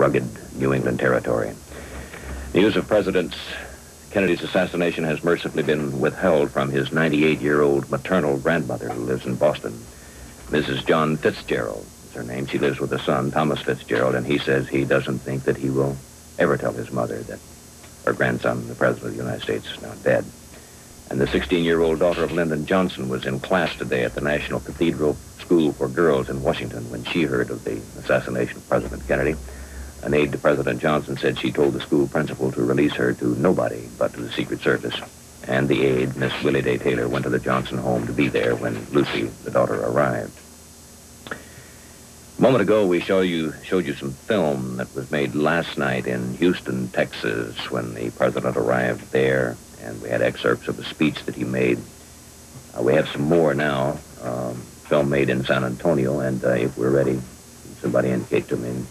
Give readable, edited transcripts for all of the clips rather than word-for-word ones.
rugged New England territory. News of President Kennedy's assassination has mercifully been withheld from his 98-year-old maternal grandmother who lives in Boston. Mrs. John Fitzgerald is her name. She lives with a son, Thomas Fitzgerald, and he says he doesn't think that he will ever tell his mother that her grandson, the President of the United States, is now dead. And the 16-year-old daughter of Lyndon Johnson was in class today at the National Cathedral School for Girls in Washington when she heard of the assassination of President Kennedy. An aide to President Johnson said she told the school principal to release her to nobody but to the Secret Service. And the aide, Miss Willie Day Taylor, went to the Johnson home to be there when Lucy, the daughter, arrived. A moment ago, we showed you some film that was made last night in Houston, Texas, when the president arrived there, and we had excerpts of a speech that he made. We have some more now, film made in San Antonio, and if we're ready, somebody indicate to me.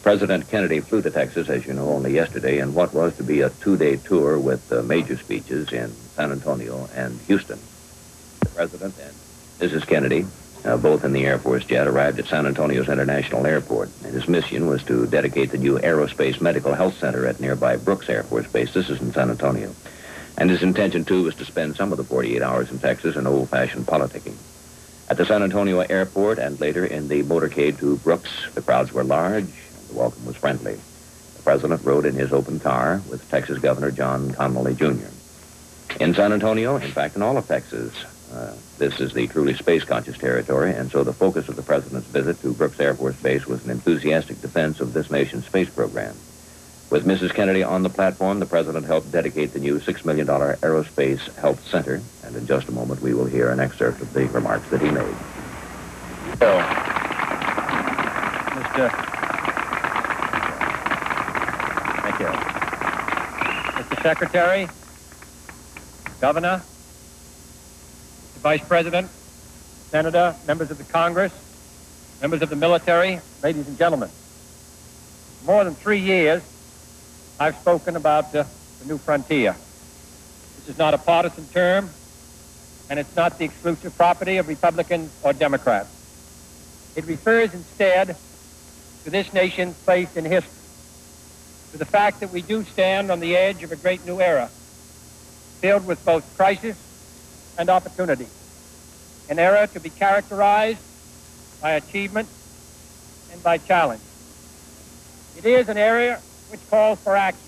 President Kennedy flew to Texas, as you know, only yesterday, in what was to be a two-day tour with major speeches in San Antonio and Houston. The president and Mrs. Kennedy, both in the Air Force jet, arrived at San Antonio's International Airport. And his mission was to dedicate the new Aerospace Medical Health Center at nearby Brooks Air Force Base. This is in San Antonio. And his intention, too, was to spend some of the 48 hours in Texas in old-fashioned politicking. At the San Antonio Airport and later in the motorcade to Brooks, the crowds were large. The welcome was friendly. The president rode in his open car with Texas Governor John Connally, Jr. In San Antonio, in fact, in all of Texas, this is the truly space-conscious territory, and so the focus of the president's visit to Brooks Air Force Base was an enthusiastic defense of this nation's space program. With Mrs. Kennedy on the platform, the president helped dedicate the new $6 million Aerospace Health Center, and in just a moment we will hear an excerpt of the remarks that he made. Mr. Secretary, Governor, Mr. Vice President, Senator, members of the Congress, members of the military, ladies and gentlemen. For more than 3 years, I've spoken about the new frontier. This is not a partisan term, and it's not the exclusive property of Republicans or Democrats. It refers instead to this nation's place in history, to the fact that we do stand on the edge of a great new era, filled with both crisis and opportunity, an era to be characterized by achievement and by challenge. It is an era which calls for action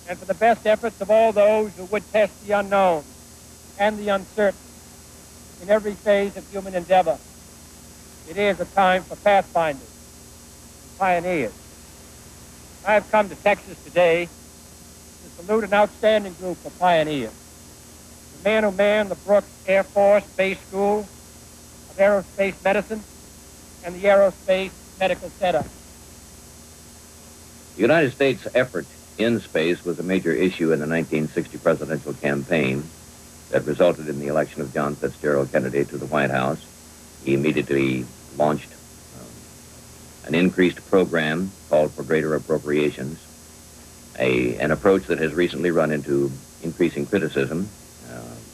and for the best efforts of all those who would test the unknown and the uncertain in every phase of human endeavor. It is a time for pathfinders and pioneers. I have come to Texas today to salute an outstanding group of pioneers. The men who manned the Brooks Air Force Base School of Aerospace Medicine and the Aerospace Medical Center. The United States' effort in space was a major issue in the 1960 presidential campaign that resulted in the election of John Fitzgerald Kennedy to the White House. He immediately launched an increased program called for greater appropriations, an approach that has recently run into increasing criticism,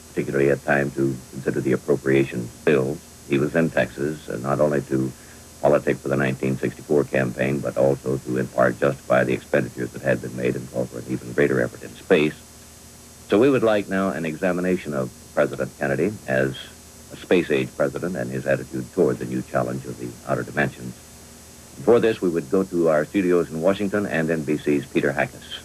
particularly at time to consider the appropriations bills. He was in Texas not only to politic for the 1964 campaign, but also to, in part, justify the expenditures that had been made and call for an even greater effort in space. So we would like now an examination of President Kennedy as a space-age president and his attitude toward the new challenge of the outer dimensions. For this, we would go to our studios in Washington and NBC's Peter Hackus.